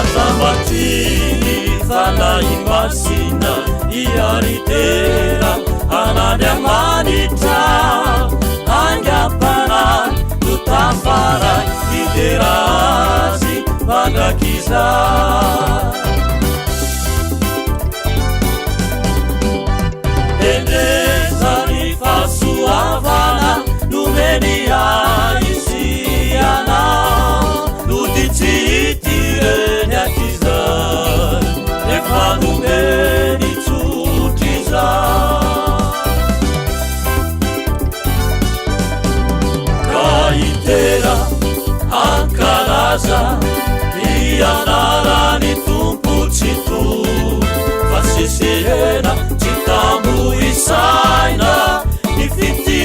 atambatiny fanahy masina iaritera anandriamanitra angapana notafara idera azy mandrakiza endrezany fahasoavana nomeny aisiana noditsityreny akizay efa nomeny tsotriza ka itera ankalaza ianarany tompotsito fasesehena tsy tambo isaina ny fity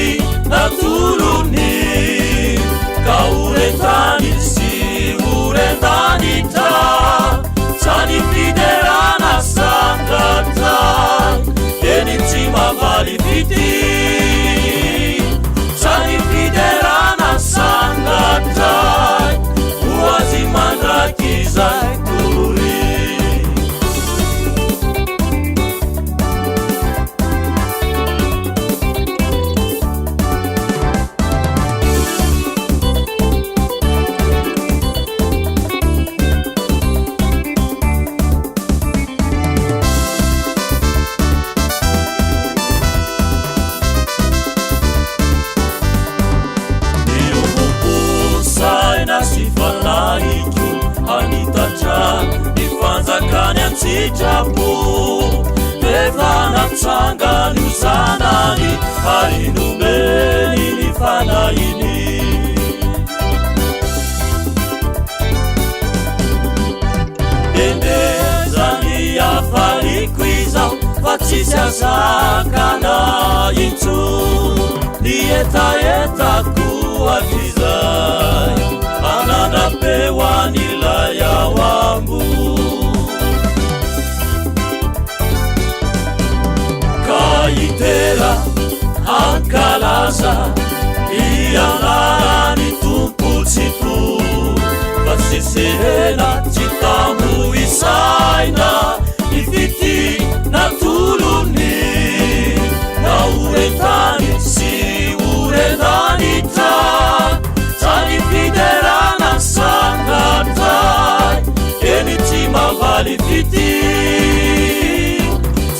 natolony ka orentany sy orentanitra sany fiderana sangatay eny tsy mavaly fity sany fiderana sangatay oazy mandrakizay tory sitrapo evanamtsanga nyusanany ary nomeny ny fanahiny endezany afariko izao fa tsisy azakana intso ny etaetako atrizay anandrapeo an'ilay ao ambo itera ankalaza ianarany tompotsito fasesehena tsy tambo isaina ny fity natolony na orentany sy orenanitra sany fiderana sangatay eny tsy mavaly fity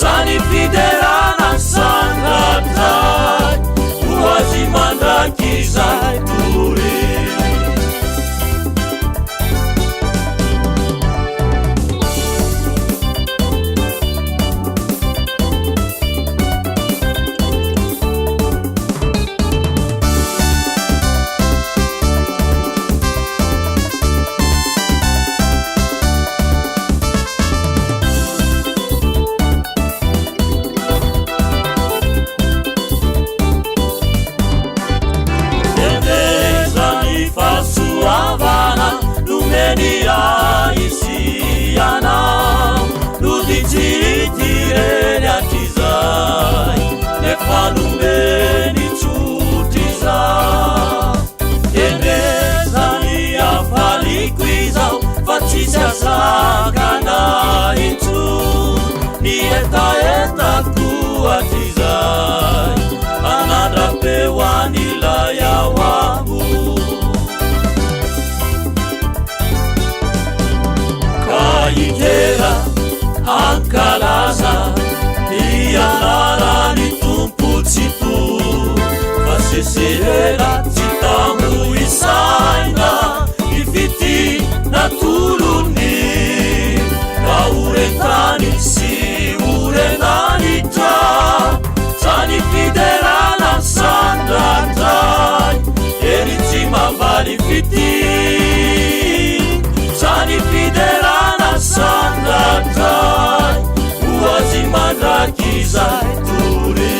sany fiderana sangatay oazy mandrakizay tory isiana noditsityreny akizay nefa nomeny tsotriza endrezany afaliko izao fa tsisy azakana intso ny etaetako atrizay anandrapeo an'ilay ao ambo itera ankalaza ianarany tompotsito fasesehena tsy tambo isaina ny fity natolony ka orentany sy orenanitra sany fiderana sangatay eny tsy mavaly fity sany fiderana sangatay oazy mandrakizay tory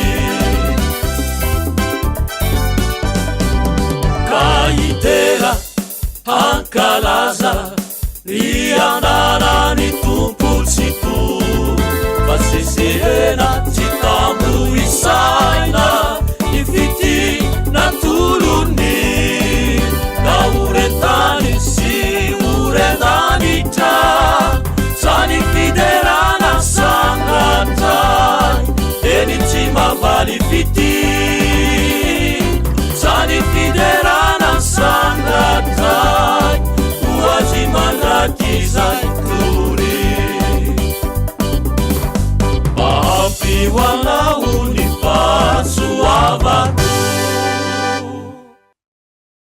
ka itera ankalaza ianarany tompotsito fasesehena tsy tambo isaina ny fity natolony na orentany sy orenanitra balifity zany fiderana sangatay ho azy mandraky zay